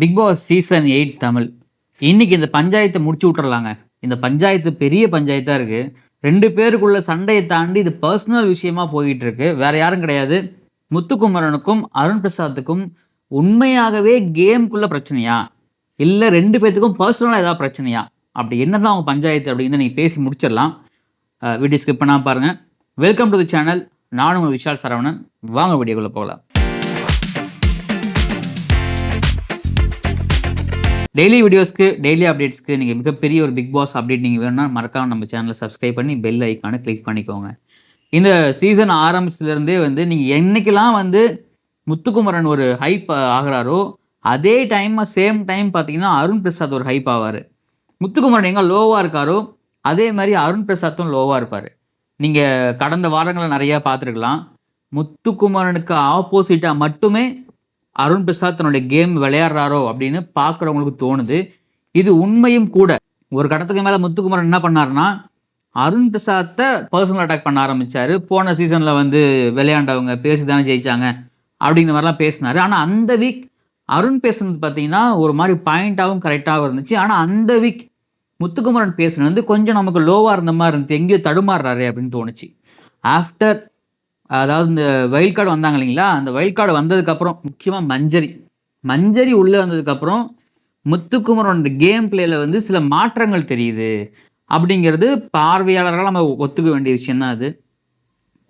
Big Boss season 8 Tamil. இன்னைக்கு இந்த பஞ்சாயத்தை முடிச்சு விட்டுறலாங்க. இந்த பஞ்சாயத்து பெரிய பஞ்சாயத்தா இருக்கு. 2 பேருக்குள்ள சண்டையை தாண்டி இது பர்சனல் விஷயமா போயிட்டு இருக்கு. வேற யாரும் கிடையாது. முத்துக்குமரனுக்கும் அருண் பிரசாத்துக்கும் உண்மையாகவே கேம்குள்ள பிரச்சனையா? இல்ல 2 பேத்துக்கும் பர்சனலா ஏதாவது பிரச்சனையா? அப்படி என்னதான் அவங்க பஞ்சாயத்து அப்படின்னு நீங்க பேசி முடிச்சிடலாம். வீடியோ ஸ்கிப் பண்ணாம பாருங்க. Welcome to the channel. நானும் உங்கள் விஷால் சரவணன். வாங்க வீடியோக்குள்ள போகலாம். டெய்லி வீடியோஸ்க்கு டெய்லி அப்டேட்ஸ்க்கு நீங்கள் மிகப்பெரிய ஒரு பிக் பாஸ் அப்டேட் நீங்கள் வேணும்னா மறக்காம நம்ம சேனலை சப்ஸ்கிரைப் பண்ணி பெல் ஐக்கானை கிளிக் பண்ணிக்கோங்க. இந்த சீசன் ஆரம்பிச்சதுலேருந்தே நீங்கள் என்னைக்கெல்லாம் முத்துக்குமரன் ஒரு ஹைப் ஆகிறாரோ அதே சேம் டைம் பார்த்தீங்கன்னா அருண் பிரசாத் ஒரு ஹைப் ஆவார். முத்துக்குமரன் எங்கே லோவாக இருக்காரோ அதே மாதிரி அருண் பிரசாத்தும் லோவாக இருப்பார். நீங்கள் கடந்த வாரங்களை நிறையா பார்த்துருக்கலாம். முத்துக்குமரனுக்கு ஆப்போசிட்டாக மட்டுமே அருண் பிரசாத் தன்னுடைய கேம் விளையாடுறாரோ அப்படின்னு பார்க்குறவங்களுக்கு தோணுது. இது உண்மையும் கூட. ஒரு கட்டத்துக்கு மேலே முத்துக்குமரன் என்ன பண்ணாருன்னா அருண் பிரசாத்தை பர்சனல் அட்டாக் பண்ண ஆரம்பித்தார். போன சீசனில் விளையாண்டவங்க பேசி தானே ஜெயிச்சாங்க அப்படிங்கிற மாதிரிலாம் பேசினார். ஆனால் அந்த வீக் அருண் பேசுனது பார்த்தீங்கன்னா ஒரு மாதிரி பாயிண்ட்டாகவும் கரெக்டாகவும் இருந்துச்சு. ஆனால் அந்த வீக் முத்துக்குமரன் பேசுனது கொஞ்சம் நமக்கு லோவாக இருந்த மாதிரி இருந்துச்சு. எங்கேயோ தடுமாறுறாரு அப்படின்னு தோணுச்சு. ஆஃப்டர் அதாவது இந்த வைல்ட் கார்டு வந்தாங்க இல்லைங்களா, அந்த வைல்ட் கார்டு வந்ததுக்கப்புறம் முக்கியமாக மஞ்சரி உள்ளே வந்ததுக்கப்புறம் முத்துக்குமரோட கேம் பிளேயில் சில மாற்றங்கள் தெரியுது அப்படிங்கிறது பார்வையாளர்களால் நம்ம ஒத்துக்க வேண்டிய விஷயம் தான். அது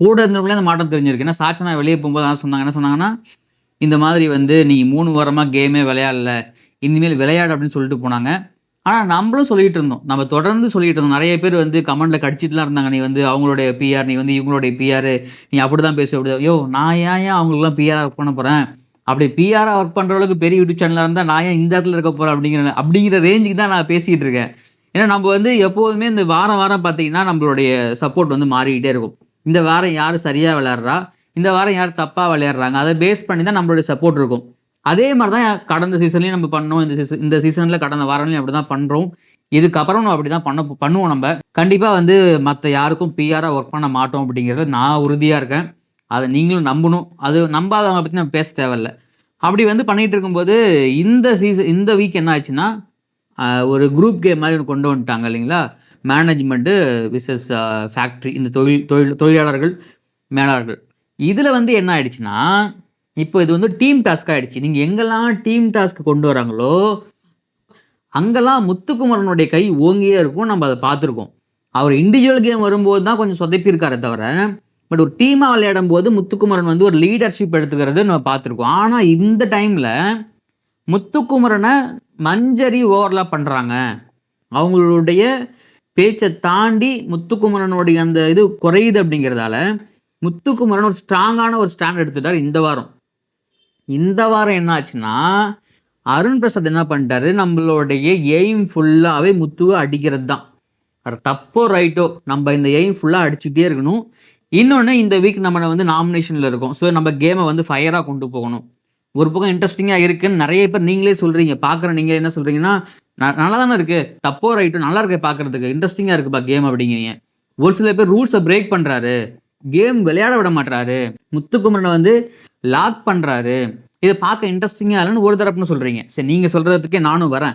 கூட இருந்தவங்களே அந்த மாற்றம் தெரிஞ்சிருக்கு. ஏன்னா சாச்சனா வெளியே போகும்போது என்ன சொன்னாங்கன்னா இந்த மாதிரி நீ 3 வாரமாக கேமே விளையாடல, இனிமேல் விளையாடு அப்படின்னு சொல்லிட்டு போனாங்க. ஆனால் நம்மளும் சொல்லிகிட்டு இருந்தோம், நம்ம தொடர்ந்து சொல்லிகிட்டு இருந்தோம். நிறைய பேர் கமெண்ட்டில் கடிச்சிட்டுலாம் இருந்தாங்க, நீ அவங்களுடைய பிஆர், நீ இவங்களுடைய பிஆர், நீ அப்படி தான் பேச அப்படி. யோ நான் ஏன் அவங்களுக்குலாம் பிஆராக ஒர்க் பண்ண போகிறேன்? அப்படி பிஆராக ஒர்க் பண்ணுற அளவுக்கு பெரிய யூடியூப் சேனலாக இருந்தால் நான் ஏன் இந்த இடத்துல இருக்க போகிறேன் அப்படிங்கிற ரேஞ்சுக்கு தான் நான் பேசிக்கிட்டு இருக்கேன். ஏன்னா நம்ம எப்போதுமே இந்த வாரம் பார்த்தீங்கன்னா நம்மளுடைய சப்போர்ட் மாறிக்கிட்டே இருக்கும். இந்த வாரம் யார் சரியாக விளையாடுறா, இந்த வாரம் யார் தப்பாக விளையாடுறாங்க, அதை பேஸ் பண்ணி தான் நம்மளுடைய சப்போர்ட் இருக்கும். அதே மாதிரி தான் கடந்த சீசன்லேயும் நம்ம பண்ணோம். இந்த சீசனில் கடந்த வாரங்களையும் அப்படி தான் பண்ணுறோம். இதுக்கப்புறம் நம்ம அப்படி தான் பண்ணுவோம். நம்ம கண்டிப்பாக மற்ற யாருக்கும் பிஆராக ஒர்க் பண்ண மாட்டோம் அப்படிங்கிறத நான் உறுதியாக இருக்கேன். அதை நீங்களும் நம்பணும். அது நம்பாதவங்க பற்றி நம்ம பேச தேவையில்லை. அப்படி பண்ணிகிட்டு இருக்கும்போது இந்த வீக் என்ன ஆச்சுன்னா ஒரு குரூப் கேம் மாதிரி கொண்டு வந்துட்டாங்க இல்லைங்களா. மேனேஜ்மெண்ட்டு விசஸ் ஃபேக்ட்ரி, இந்த தொழிலாளர்கள் மேலாளர்கள். இதில் என்ன ஆயிடுச்சுன்னா இப்போ இது டீம் டாஸ்க் ஆகிடுச்சு. நீங்கள் எங்கெல்லாம் டீம் டாஸ்க் கொண்டு வராங்களோ அங்கெல்லாம் முத்துக்குமரனுடைய கை ஓங்கியே இருக்கும். நம்ம அதை பார்த்துருக்கோம். அவர் இண்டிவிஜுவல் கேம் வரும்போது தான் கொஞ்சம் சொதப்பியிருக்காரே தவிர, பட் ஒரு டீமாக விளையாடும் போது முத்துக்குமரன் ஒரு லீடர்ஷிப் எடுத்துக்கிறது நம்ம பார்த்துருக்கோம். ஆனால் இந்த டைமில் முத்துக்குமரனை மஞ்சரி ஓவர்லாப் பண்ணுறாங்க. அவங்களுடைய பேச்சை தாண்டி முத்துக்குமரனுடைய அந்த இது குறையுது. அப்படிங்கிறதால முத்துக்குமரன் ஒரு ஸ்ட்ராங்கான ஒரு ஸ்டாண்ட் எடுத்துட்டார். இந்த வாரம் என்ன ஆச்சுன்னா அருண் பிரசாத் என்ன பண்ணிட்டாரு, நம்மளுடைய எய்ம் ஃபுல்லாகவே முத்துவை அடிக்கிறது தான். அது தப்போ ரைட்டோ நம்ம இந்த எய்ம் ஃபுல்லாக அடிச்சுக்கிட்டே இருக்கணும். இன்னொன்று, இந்த வீக் நம்ம நாமினேஷனில் இருக்கோம். ஸோ நம்ம கேமை ஃபயராக கொண்டு போகணும். ஒரு பக்கம் இன்ட்ரெஸ்டிங்காக இருக்குன்னு நிறைய பேர் நீங்களே சொல்கிறீங்க. பார்க்குற நீங்கள் என்ன சொல்கிறீங்கன்னா நல்லா தானே இருக்குது, தப்போ ரைட்டோ நல்லா இருக்கு, பார்க்குறதுக்கு இன்ட்ரெஸ்டிங்காக இருக்குப்பா கேம் அப்படிங்கிறீங்க. ஒரு சில பேர் ரூல்ஸை பிரேக் பண்ணுறாரு, கேம் விளையாட விட மாட்டாரு, முத்துக்குமரனை லாக் பண்ணுறாரு, இதை பார்க்க இன்ட்ரெஸ்டிங்காக இல்லைன்னு ஒரு தரப்புன்னு சொல்கிறீங்க. சரி, நீங்கள் சொல்கிறதுக்கே நானும் வரேன்.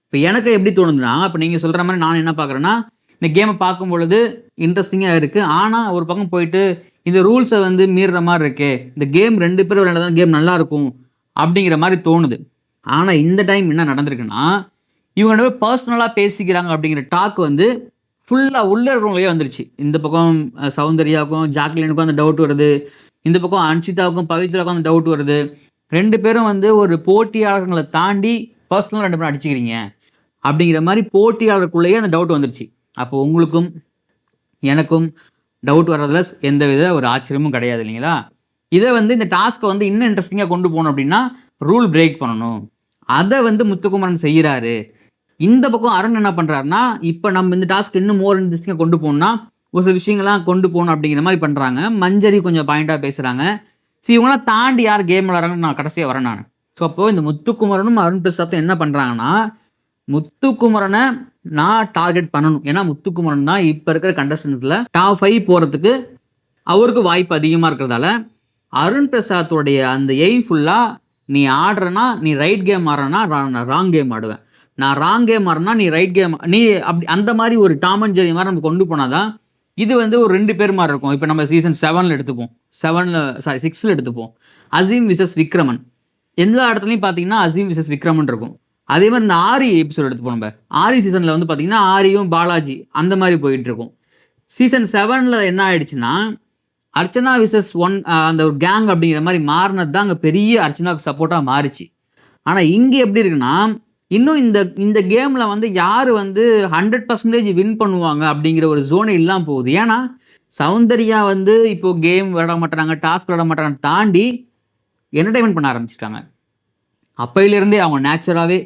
இப்போ எனக்கு எப்படி தோணுதுன்னா, இப்போ நீங்கள் சொல்கிற மாதிரி நான் என்ன பார்க்குறேன்னா, இந்த கேமை பார்க்கும் பொழுது இன்ட்ரெஸ்டிங்காக இருக்குது. ஆனால் ஒரு பக்கம் போயிட்டு இந்த ரூல்ஸை மீறுற மாதிரி இருக்கே, இந்த கேம் 2 பேர் விளையாட கேம் நல்லாயிருக்கும் அப்படிங்கிற மாதிரி தோணுது. ஆனால் இந்த டைம் என்ன நடந்திருக்குன்னா, இவங்க பர்சனலாக பேசிக்கிறாங்க அப்படிங்கிற டாக் ஃபுல்லாக உள்ளே இருக்கிறவங்களே வந்துருச்சு. இந்த பக்கம் சௌந்தர்யாவுக்கும் ஜாக்லினுக்கும் அந்த டவுட் வருது, இந்த பக்கம் அன்ஷிதாவுக்கும் பவித்ராவுக்கும் அந்த டவுட் வருது. 2 பேரும் ஒரு போட்டியாளர்களை தாண்டி பர்சனலாக 2 பேரும் அடிச்சுக்கிறீங்க அப்படிங்கிற மாதிரி போட்டியாளருக்குள்ளேயே அந்த டவுட் வந்துருச்சு. அப்போ உங்களுக்கும் எனக்கும் டவுட் வர்றதுல எந்த வித ஒரு ஆச்சரியமும் கிடையாது இல்லைங்களா. இதை இந்த டாஸ்க்கை இன்னும் இன்ட்ரெஸ்டிங்காக கொண்டு போகணும் அப்படின்னா ரூல் பிரேக் பண்ணணும். அதை முத்துக்குமரன் செய்கிறாரு. இந்த பக்கம் அருண் என்ன பண்ணுறாருன்னா, இப்போ நம்ம இந்த டாஸ்க் இன்னும் மோர் இன்ட்ரெஸ்டிங்காக கொண்டு போகணும்னா ஒரு சில விஷயங்கள்லாம் கொண்டு போகணும் அப்படிங்கிற மாதிரி பண்ணுறாங்க. மஞ்சரி கொஞ்சம் பாயிண்ட்டாக பேசுகிறாங்க. ஸோ இவங்களாம் தாண்டி யார் கேம் விளாட்றாங்கன்னு நான் கடைசியாக வரேன் நான். ஸோ அப்போது இந்த முத்துக்குமரனும் அருண் பிரசாத்தும் என்ன பண்ணுறாங்கன்னா, முத்துக்குமரனை நான் டார்கெட் பண்ணணும். ஏன்னா முத்துக்குமரன் தான் இப்போ இருக்கிற கண்டஸ்டன்ஸில் டாப் 5 போகிறதுக்கு அவருக்கு வாய்ப்பு அதிகமாக இருக்கிறதால அருண் பிரசாத்தோடைய அந்த எய்ம் ஃபுல்லாக நீ ஆடுறனா நீ ரைட் கேம் ஆடுறனா நான் ராங் கேம் ஆடுவேன், நான் ராங் கேம் ஆடுறனா நீ ரைட் கேம் நீ அப்படி அந்த மாதிரி ஒரு டாம் அண்ட் ஜெர்ரி மாதிரி நம்ம கொண்டு போனாதான் இது வந்து ஒரு 2 பேர் மாதிரி இருக்கும். இப்போ நம்ம சீசன் 7ல் எடுத்துப்போம், 6ல் எடுத்துப்போம். அசீம் விசஸ் விக்ரமன். எல்லா இடத்துலையும் பார்த்தீங்கன்னா அசீம் விசஸ் விக்ரமன் இருக்கும். அதே மாதிரி இந்த ஆரி எபிசோட் எடுத்துப்போம். நம்ம ஆரி சீசனில் வந்து பார்த்தீங்கன்னா ஆரியும் பாலாஜி அந்த மாதிரி போயிட்டு இருக்கும். சீசன் 7ல் என்ன ஆயிடுச்சுன்னா அர்ச்சனா விசஸ் அந்த ஒரு கேங் அப்படிங்கிற மாதிரி மாறினது தான் அங்கே பெரிய அர்ச்சனாவுக்கு சப்போர்ட்டாக மாறிச்சு. ஆனால் இங்கே எப்படி இருக்குன்னா இன்னும் இந்த இந்த கேமில் வந்து யார் வந்து 100% வின் பண்ணுவாங்க அப்படிங்கிற ஒரு ஜோனே இல்லாமல் போகுது. ஏன்னா சௌந்தர்யா வந்து இப்போ கேம் விளாட மாட்டாங்க, டாஸ்க் விளாட மாட்டாங்கன்னு தாண்டி என்டர்டைன்மெண்ட் பண்ண ஆரம்பிச்சிட்டாங்க. அப்பையிலேருந்தே அவங்க நேச்சுராகவே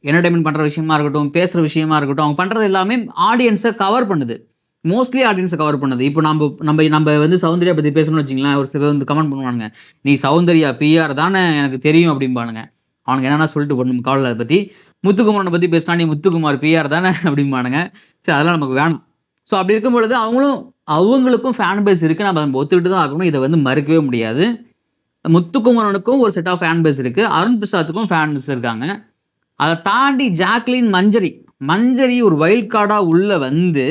என்டர்டைன்மெண்ட் பண்ணுற விஷயமா இருக்கட்டும், பேசுகிற விஷயமா இருக்கட்டும், அவங்க பண்ணுறது எல்லாமே ஆடியன்ஸை கவர் பண்ணுது. மோஸ்ட்லி ஆடியன்ஸை கவர் பண்ணுது. இப்போ நம்ம வந்து சௌந்தர்யா பற்றி பேசணும்னு வச்சிங்களேன், ஒரு சில பேர் வந்து கமெண்ட் பண்ணுவானுங்க, நீ சௌந்தர்யா பிஆர் தானே எனக்கு தெரியும் அப்படிம்பானுங்க. அவனுக்கு என்னென்னா சொல்லிட்டு போடணும் கவலை அதை பற்றி. முத்துக்குமாரனை பற்றி பேசினா நீ முத்துக்குமார் பிஆர் தானே அப்படிம்பானுங்க. சரி அதெல்லாம் நமக்கு வேணாம். ஸோ அப்படி இருக்கும் பொழுது அவங்களுக்கும் ஃபேன் பேஸ் இருக்குது, நம்ம ஒத்துக்கிட்டு தான் ஆகணும். இதை வந்து மறுக்கவே முடியாது. முத்துக்குமரனுக்கும் ஒரு செட் ஆஃப் ஃபேன் பேஸ் இருக்குது, அருண் பிரசாத்துக்கும் ஃபேன்ஸ் இருக்காங்க. அதை தாண்டி ஜாக்லின் மஞ்சரி ஒரு வைல்ட் கார்டாக உள்ளே வந்து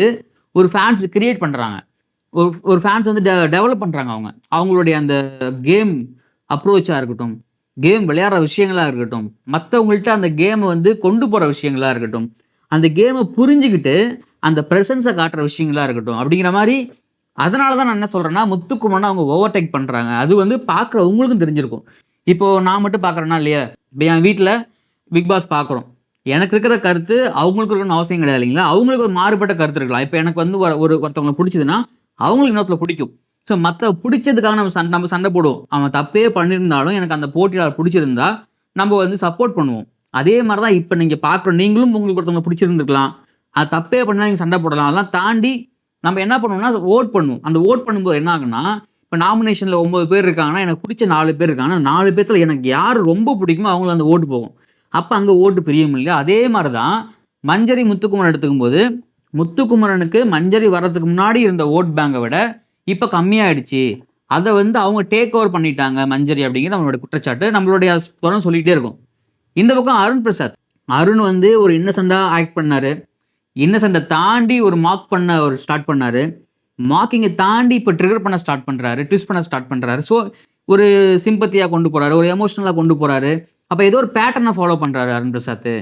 ஒரு ஃபேன்ஸ் கிரியேட் பண்ணுறாங்க. ஒரு ஃபேன்ஸ் வந்து டெவலப் பண்ணுறாங்க. அவங்களுடைய அந்த கேம் அப்ரோச்சாக இருக்கட்டும், கேம் விளையாடுற விஷயங்களாக இருக்கட்டும், மற்றவங்கள்ட்ட அந்த கேமை வந்து கொண்டு போகிற விஷயங்களாக இருக்கட்டும், அந்த கேமை புரிஞ்சுக்கிட்டு அந்த ப்ரெசன்ஸை காட்டுற விஷயங்களாக இருக்கட்டும் அப்படிங்கிற மாதிரி. அதனால தான் நான் என்ன சொல்கிறேன்னா முத்துக்குமரனை அவங்க ஓவர்டேக் பண்ணுறாங்க. அது வந்து பார்க்குறவங்களுக்கும் தெரிஞ்சிருக்கும். இப்போது நான் மட்டும் பார்க்குறேன்னா இல்லையா, இப்போ என் வீட்டில் பிக் பாஸ் பார்க்குறோம், எனக்கு இருக்கிற கருத்து அவங்களுக்கு இருக்கணும்னு அவசியம் கிடையாது இல்லைங்களா. அவங்களுக்கு ஒரு மாறுபட்ட கருத்து இருக்கலாம். இப்போ எனக்கு வந்து ஒருத்தவங்களை பிடிச்சதுன்னா அவங்களுக்கு இன்னொருத்தர் பிடிக்கும். ஸோ மற்ற பிடிச்சதுக்காக நம்ம சண்டை போடுவோம். அவன் தப்பே பண்ணியிருந்தாலும் எனக்கு அந்த போட்டியாளர் பிடிச்சிருந்தா நம்ம வந்து சப்போர்ட் பண்ணுவோம். அதே மாதிரி தான் இப்போ நீங்கள் பார்க்குறோம், நீங்களும் உங்களுக்கு ஒருத்தவங்களை பிடிச்சிருந்துருக்கலாம், அது தப்பே பண்ணால் நீங்கள் சண்டை போடலாம். அதெல்லாம் தாண்டி நம்ம என்ன பண்ணுவோம்னா ஓட் பண்ணுவோம். அந்த ஓட் பண்ணும்போது என்ன ஆகுன்னா, இப்போ நாமினேஷனில் 9 பேர் இருக்காங்கன்னா எனக்கு பிடிச்ச 4 பேர் இருக்காங்கன்னா 4 பேர்த்தில் எனக்கு யார் ரொம்ப பிடிக்குமோ அவங்களுக்கு அந்த ஓட்டு போகும். அப்போ அங்கே ஓட்டு பிரியும் இல்லையா. அதே மாதிரி தான் மஞ்சரி முத்துக்குமரன் எடுத்துக்கும் போது முத்துக்குமரனுக்கு மஞ்சரி வர்றதுக்கு முன்னாடி இருந்த ஓட் பேங்கை விட இப்போ கம்மியாயிடுச்சு. அதை வந்து அவங்க டேக் ஓவர் பண்ணிட்டாங்க மஞ்சரி அப்படிங்கிறது அவங்களோட குற்றச்சாட்டு. நம்மளுடைய தொடர்ந்து சொல்லிகிட்டே இருக்கும். இந்த பக்கம் அருண் பிரசாத், அருண் வந்து ஒரு இன்னசென்ட்டாக ஆக்ட் பண்ணார். இன்னசென்ட்டை தாண்டி ஒரு மார்க் பண்ண ஒரு ஸ்டார்ட் பண்ணார். மார்க்கிங்கை தாண்டி இப்போ ட்ரிகர் பண்ண ஸ்டார்ட் பண்ணுறாரு, ட்விஸ்ட் பண்ண ஸ்டார்ட் பண்ணுறாரு. ஸோ ஒரு சிம்பத்தியாக கொண்டு போகிறாரு, ஒரு எமோஷனலாக கொண்டு போகிறாரு. அப்போ ஏதோ ஒரு பேட்டர்னை ஃபாலோ பண்ணுறாரு அருண் பிரசாத்.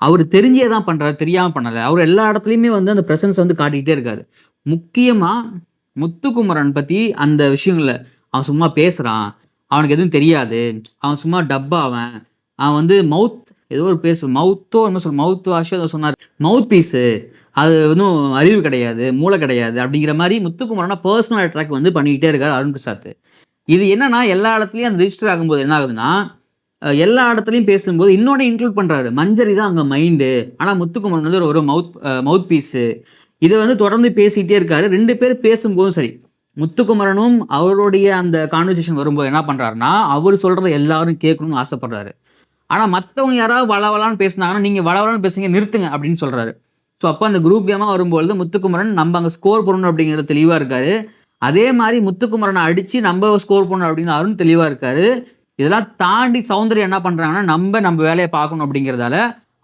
அவர் தெரிஞ்சே தான் பண்ணுறாரு, தெரியாமல் பண்ணலை. அவர் எல்லா இடத்துலையுமே வந்து அந்த ப்ரெசன்ஸ் வந்து காட்டிக்கிட்டே இருக்காரு. முக்கியமாக முத்துக்குமரன் பற்றி அந்த விஷயங்கள அவன் சும்மா பேசுகிறான், அவனுக்கு எதுவும் தெரியாது, அவன் சும்மா டப்பா, அவன் வந்து ஏதோ ஒரு பேர் மவுத் வாஷோ ஏதோ சொன்னார், மவுத் பீஸு, அது இன்னும் அறிவு கிடையாது, மூளை கிடையாது அப்படிங்கிற மாதிரி முத்துக்குமரனா பர்சனல் அட்டாக் வந்து பண்ணிக்கிட்டே இருக்கார் அருண் பிரசாத். இது என்னன்னா எல்லா இடத்துலையும் அந்த ரிஜிஸ்டர் ஆகும்போது என்ன ஆகுதுன்னா, எல்லா இடத்துலையும் பேசும்போது இன்னொன்று இன்க்ளூட் பண்ணுறாரு. மஞ்சரி தான் அங்கே மைண்டு, ஆனால் முத்துக்குமரன் வந்து ஒரு மவுத் பீஸு. இதை வந்து தொடர்ந்து பேசிக்கிட்டே இருக்காரு. 2 பேர் பேசும்போதும் சரி, முத்துக்குமரனும் அவருடைய அந்த கான்வர்சேஷன் வரும்போது என்ன பண்ணுறாருன்னா, அவர் சொல்கிறத எல்லாரும் கேட்கணும்னு ஆசைப்படுறாரு. ஆனால் மற்றவங்க யாராவது வளவலான்னு பேசினாங்கன்னா, நீங்கள் வளவலான்னு பேசுங்க நிறுத்துங்க அப்படின்னு சொல்கிறாரு. ஸோ அப்போ அந்த குரூப் கேமாக வரும்பொழுது முத்துக்குமரன் நம்ம அங்கே ஸ்கோர் பண்ணணும் அப்படிங்கிறது தெளிவாக இருக்காரு. அதே மாதிரி முத்துக்குமரனை அடித்து நம்ம ஸ்கோர் பண்ணணும் அப்படின்னு அருண் தெளிவாக இருக்காரு. இதெல்லாம் தாண்டி சௌந்தர்யா என்ன பண்ணுறாங்கன்னா, நம்ம வேலையை பார்க்கணும் அப்படிங்கிறதால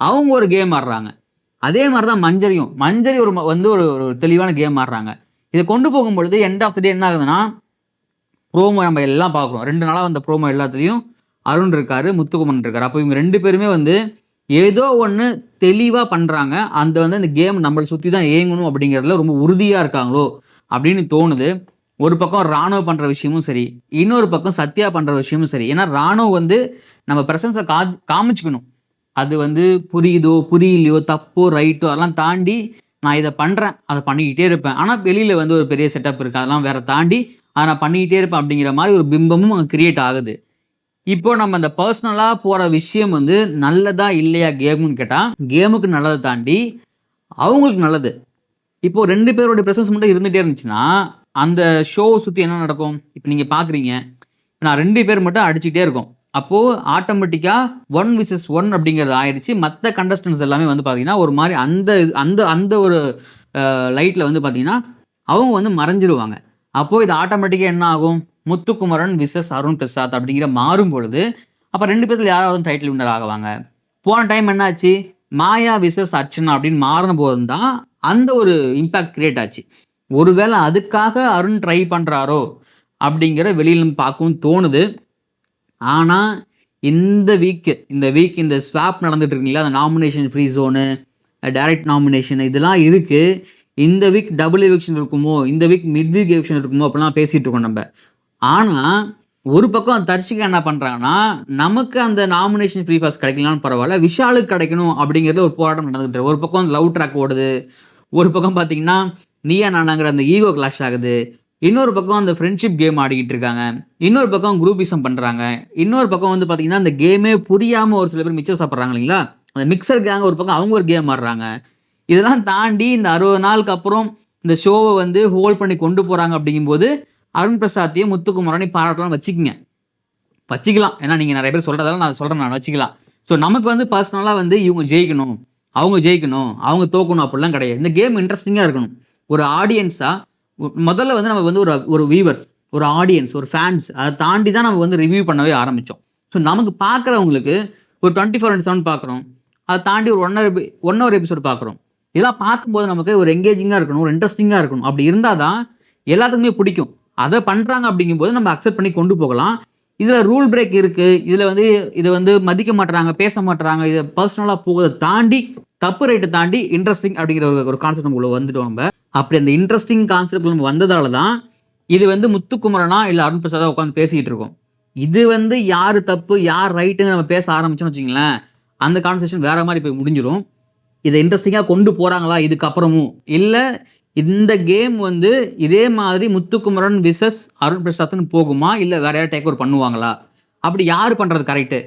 அவங்க ஒரு கேம் ஆடுறாங்க. அதே மாதிரி தான் மஞ்சரி ஒரு தெளிவான கேம் ஆடுறாங்க. இதை கொண்டு போகும்பொழுது எண்ட் ஆஃப் த டே என்ன ஆகுதுன்னா, ப்ரோமோ நம்ம எல்லாம் பார்க்குறோம். 2 நாளாக வந்த ப்ரோமோ எல்லாத்துலேயும் அருண் இருக்காரு, முத்துக்குமரன் இருக்காரு. அப்போ இவங்க 2 பேருமே வந்து ஏதோ ஒன்று தெளிவாக பண்ணுறாங்க. அந்த கேம் நம்மளை சுற்றி தான் இயங்கணும் அப்படிங்கிறதுல ரொம்ப உறுதியாக இருக்காங்களோ அப்படின்னு தோணுது. ஒரு பக்கம் ராணுவ பண்ணுற விஷயமும் சரி, இன்னொரு பக்கம் சத்யா பண்ணுற விஷயமும் சரி. ஏன்னா ராணுவ வந்து நம்ம ப்ரெசன்ஸை காமிச்சிக்கணும். அது வந்து புரியுதோ புரியலையோ, தப்போ ரைட்டோ அதெல்லாம் தாண்டி நான் இதை பண்ணுறேன், அதை பண்ணிக்கிட்டே இருப்பேன். ஆனால் வெளியில் வந்து ஒரு பெரிய செட்டப் இருக்குது, அதெல்லாம் வேற தாண்டி அதை நான் பண்ணிக்கிட்டே இருப்பேன் அப்படிங்கிற மாதிரி ஒரு பிம்பமும் அங்கே கிரியேட் ஆகுது. இப்போ நம்ம அந்த பர்சனலாக போகிற விஷயம் வந்து நல்லதா இல்லையா கேம்னு கேட்டால், கேமுக்கு நல்லதை தாண்டி அவங்களுக்கு நல்லது. இப்போது 2 பேருடைய ப்ரெசன்ஸ் மட்டும் இருந்துகிட்டே இருந்துச்சுன்னா அந்த ஷோவை சுற்றி என்ன நடக்கும்? இப்போ நீங்கள் பார்க்குறீங்க, நான் 2 பேர் மட்டும் அடிச்சுக்கிட்டே இருக்கோம். அப்போது ஆட்டோமேட்டிக்காக 1 vs 1 அப்படிங்கிறது ஆயிடுச்சு. மற்ற கண்டஸ்டன்ஸ் எல்லாமே வந்து பார்த்தீங்கன்னா ஒரு மாதிரி அந்த ஒரு லைட்டில் வந்து பார்த்தீங்கன்னா அவங்க வந்து மறைஞ்சிருவாங்க. அப்போது இது ஆட்டோமேட்டிக்காக என்ன ஆகும்? முத்துக்குமரன் விசஸ் அருண் பிரசாத் அப்படிங்கிற மாறும் பொழுது அப்போ 2 பேர்த்துல யாராவது டைட்டில் வின்னர் ஆகுவாங்க. போன டைம் என்னாச்சு, மாயா விசஸ் அர்ச்சனா அப்படின்னு மாறின போது தான் அந்த ஒரு இம்பாக்ட் கிரியேட் ஆச்சு. ஒருவேளை அதுக்காக அருண் ட்ரை பண்றாரோ அப்படிங்கிற வெளியில பார்க்கவும் தோணுது. ஆனா இந்த வீக் இந்த ஸ்வாப் நடந்துட்டு இருக்குங்களா, அந்த nomination free zone, direct nomination இதெல்லாம் இருக்கு. இந்த வீக் டபுள் எவிக்ஷன் இருக்குமோ, இந்த வீக் மிட் வீக் எவிக்ஷன் இருக்குமோ அப்படிலாம் பேசிட்டு இருக்கோம் நம்ம. ஆனா ஒரு பக்கம் தர்ஷிகா என்ன பண்றாங்கன்னா, நமக்கு அந்த நாமினேஷன் ஃப்ரீ பாஸ் கிடைக்கலனாலும் பரவாயில்ல, விஷாலுக்கு கிடைக்கணும் அப்படிங்கிறது ஒரு போராட்டம் நடந்துட்டு இருக்கு. ஒரு பக்கம் லவ் ட்ராக் ஓடுது, ஒரு பக்கம் பார்த்தீங்கன்னா நீயா நானாங்கிற அந்த ஈகோ கிளாஷ் ஆகுது, இன்னொரு பக்கம் அந்த ஃப்ரெண்ட்ஷிப் கேம் ஆடிக்கிட்டு இருக்காங்க, இன்னொரு பக்கம் குரூப்பிசம் பண்றாங்க, இன்னொரு பக்கம் வந்து பார்த்தீங்கன்னா அந்த கேமே புரியாம ஒரு சில பேர் மிச்சம் சாப்பிட்றாங்க இல்லைங்களா, அந்த மிக்சர் கேங் ஒரு பக்கம் அவங்க ஒரு கேம் ஆடுறாங்க. இதெல்லாம் தாண்டி இந்த 60 நாளுக்கு அப்புறம் இந்த ஷோவை வந்து ஹோல்ட் பண்ணி கொண்டு போறாங்க அப்படிங்கும்போது அருண் பிரசாத்தையும் முத்துக்குமரனையும் பாராட்டலாம் வச்சுக்கலாம். ஏன்னா நீங்கள் நிறைய பேர் சொல்கிறதால நான் சொல்கிறேன், நான் வச்சுக்கலாம். ஸோ நமக்கு வந்து பர்சனலாக வந்து இவங்க ஜெயிக்கணும், அவங்க தோக்கணும் அப்படிலாம் கிடையாது. இந்த கேம் இன்ட்ரெஸ்டிங்காக இருக்கணும். ஒரு ஆடியன்ஸாக முதல்ல வந்து நம்ம வந்து ஒரு வியூவர்ஸ், ஒரு ஆடியன்ஸ், ஒரு ஃபேன்ஸ், அதை தாண்டி தான் நம்ம வந்து ரிவ்யூ பண்ணவே ஆரம்பித்தோம். ஸோ நமக்கு பார்க்குறவங்களுக்கு ஒரு 24/7 பார்க்குறோம், அதை தாண்டி ஒரு 1 hour எபிசோட் பார்க்குறோம். இதெல்லாம் பார்க்கும்போது நமக்கு ஒரு எங்கேஜிங்காக இருக்கணும், ஒரு இன்ட்ரெஸ்டிங்காக இருக்கணும். அப்படி இருந்தால் தான் எல்லாத்துக்குமே பிடிக்கும். அதை பண்ணுறாங்க அப்படிங்கும்போது நம்ம அக்செப்ட் பண்ணி கொண்டு போகலாம். இதில் ரூல் பிரேக் இருக்குது, இதை வந்து மதிக்க மாட்டுறாங்க, பேச மாட்டுறாங்க, இதை பர்சனலாக போகிறத தாண்டி தப்பு ரைட்டை தாண்டி இன்ட்ரெஸ்டிங் அப்படிங்கிற ஒரு கான்செப்ட் நம்மள வந்துட்டோம். நம்ம அப்படி அந்த இன்ட்ரெஸ்டிங் கான்செப்ட் நம்ம வந்ததால தான் இது வந்து முத்துக்குமரனா இல்லை அருண் பிரசாதா உட்காந்து பேசிக்கிட்டு இருக்கோம். இது வந்து யார் தப்பு யார் ரைட்டுன்னு நம்ம பேச ஆரம்பிச்சோம்னு வச்சுங்களேன், அந்த கான்வர்சேஷன் வேற மாதிரி போய் முடிஞ்சிடும். இதை இன்ட்ரெஸ்டிங்காக கொண்டு போகிறாங்களா இதுக்கப்புறமும், இல்லை இந்த கேம் வந்து இதே மாதிரி முத்துக்குமரன் விசஸ் அருண் பிரசாத்னு போகுமா, இல்லை வேற யாரும் டேக் ஓவர் பண்ணுவாங்களா, அப்படி யார் பண்ணுறது கரெக்டு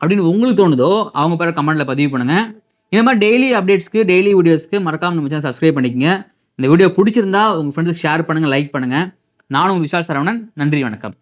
அப்படின்னு உங்களுக்கு தோணுதோ அவங்க பேரை கமெண்ட்டில் பதிவு பண்ணுங்கள். இந்த மாதிரி டெய்லி அப்டேட்ஸ்க்கு, டெய்லி வீடியோஸ்க்கு மறக்காமல் நம்ம சேனல் சப்ஸ்கிரைப் பண்ணிக்கங்க. இந்த வீடியோ பிடிச்சிருந்தா உங்கள் ஃப்ரெண்ட்ஸுக்கு ஷேர் பண்ணுங்கள், லைக் பண்ணுங்கள். நானும் விஷால் சரவணன். நன்றி, வணக்கம்.